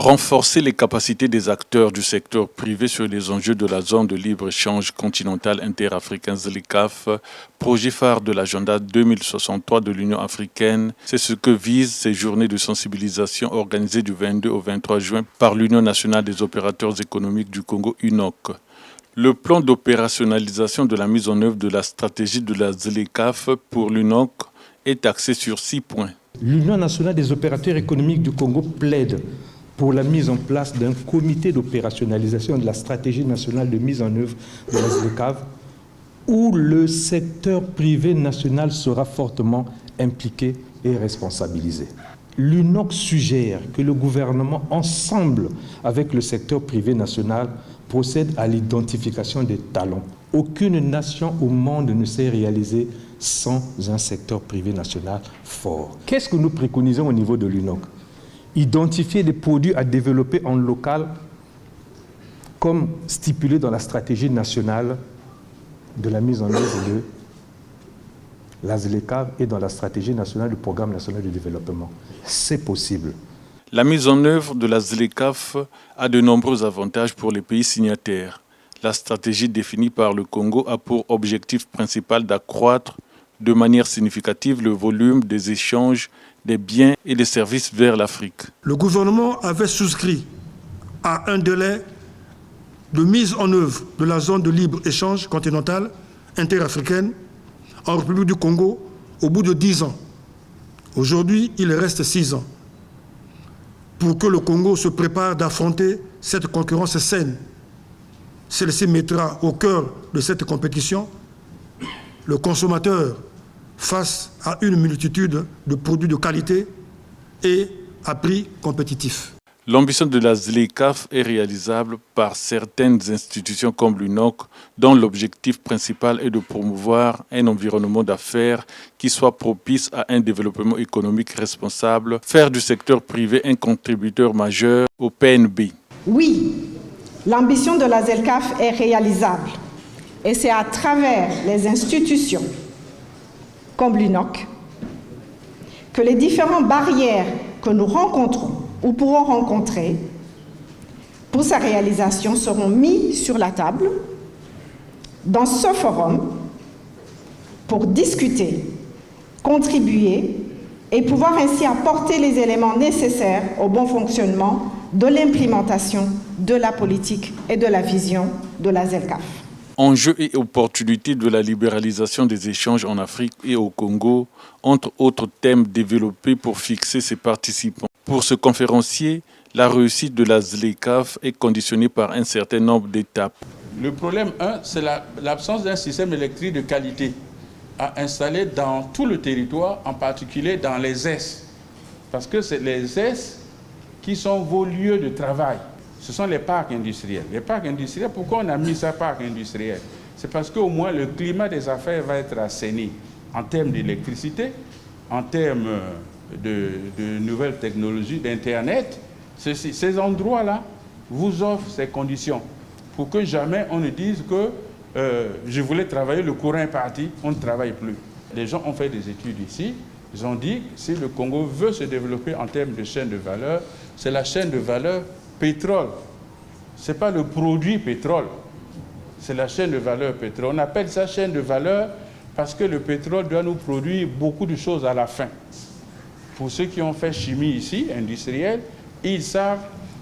Renforcer les capacités des acteurs du secteur privé sur les enjeux de la zone de libre-échange continentale interafricaine ZLECAf, projet phare de l'agenda 2063 de l'Union africaine, c'est ce que visent ces journées de sensibilisation organisées du 22 au 23 juin par l'Union nationale des opérateurs économiques du Congo, UNOC. Le plan d'opérationnalisation de la mise en œuvre de la stratégie de la ZLECAf pour l'UNOC est axé sur 6 points. L'Union nationale des opérateurs économiques du Congo plaide pour la mise en place d'un comité d'opérationnalisation de la stratégie nationale de mise en œuvre de la ZLECAf, où le secteur privé national sera fortement impliqué et responsabilisé. L'UNOC suggère que le gouvernement, ensemble avec le secteur privé national, procède à l'identification des talents. Aucune nation au monde ne s'est réalisée sans un secteur privé national fort. Qu'est-ce que nous préconisons au niveau de l'UNOC ? Identifier des produits à développer en local, comme stipulé dans la stratégie nationale de la mise en œuvre de la ZLECAf et dans la stratégie nationale du programme national de développement. C'est possible. La mise en œuvre de la ZLECAf a de nombreux avantages pour les pays signataires. La stratégie définie par le Congo a pour objectif principal d'accroître de manière significative le volume des échanges des biens et des services vers l'Afrique. Le gouvernement avait souscrit à un délai de mise en œuvre de la zone de libre-échange continentale interafricaine en République du Congo au bout de 10 ans. Aujourd'hui, il reste 6 ans pour que le Congo se prépare d'affronter cette concurrence saine. Celle-ci mettra au cœur de cette compétition le consommateur face à une multitude de produits de qualité et à prix compétitifs. L'ambition de la ZLECAf est réalisable par certaines institutions comme l'UNOC, dont l'objectif principal est de promouvoir un environnement d'affaires qui soit propice à un développement économique responsable, faire du secteur privé un contributeur majeur au PNB. Oui, l'ambition de la ZLECAf est réalisable et c'est à travers les institutions comme l'UNOC que les différentes barrières que nous rencontrons ou pourront rencontrer pour sa réalisation seront mises sur la table dans ce forum pour discuter, contribuer et pouvoir ainsi apporter les éléments nécessaires au bon fonctionnement de l'implémentation de la politique et de la vision de la ZLECAf. Enjeux et opportunités de la libéralisation des échanges en Afrique et au Congo, entre autres thèmes développés pour fixer ses participants. Pour ce conférencier, la réussite de la ZLECAf est conditionnée par un certain nombre d'étapes. Le problème 1, c'est l'absence d'un système électrique de qualité à installer dans tout le territoire, en particulier dans les ES. Parce que c'est les ES qui sont vos lieux de travail. Ce sont les parcs industriels. Les parcs industriels, pourquoi on a mis ça parc industriel? C'est parce qu'au moins le climat des affaires va être assaini en termes d'électricité, en termes de nouvelles technologies, d'Internet. Ces endroits-là vous offrent ces conditions pour que jamais on ne dise que je voulais travailler, le courant est parti, on ne travaille plus. Les gens ont fait des études ici. Ils ont dit que si le Congo veut se développer en termes de chaîne de valeur, c'est la chaîne de valeur pétrole. Ce n'est pas le produit pétrole, c'est la chaîne de valeur pétrole. On appelle ça chaîne de valeur parce que le pétrole doit nous produire beaucoup de choses à la fin. Pour ceux qui ont fait chimie ici, industrielle, ils savent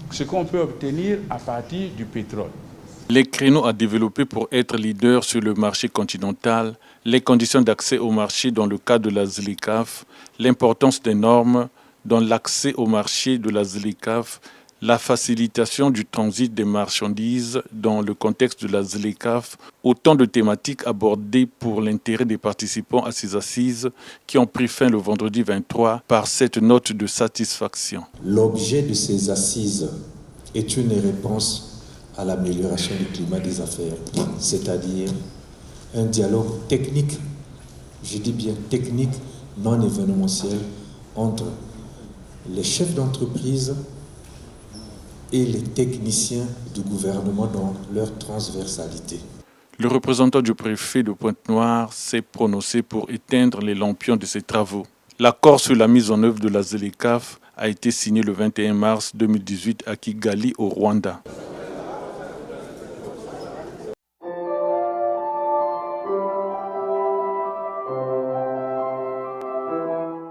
ce qu'on peut obtenir à partir du pétrole. Les créneaux à développer pour être leader sur le marché continental, les conditions d'accès au marché dans le cadre de la ZLECAf, l'importance des normes dans l'accès au marché de la ZLECAf, la facilitation du transit des marchandises dans le contexte de la ZLECAf, autant de thématiques abordées pour l'intérêt des participants à ces assises qui ont pris fin le vendredi 23 par cette note de satisfaction. L'objet de ces assises est une réponse à l'amélioration du climat des affaires, c'est-à-dire un dialogue technique, je dis bien technique, non événementiel, entre les chefs d'entreprise et les techniciens du gouvernement dans leur transversalité. Le représentant du préfet de Pointe-Noire s'est prononcé pour éteindre les lampions de ces travaux. L'accord sur la mise en œuvre de la ZLECAf a été signé le 21 mars 2018 à Kigali, au Rwanda.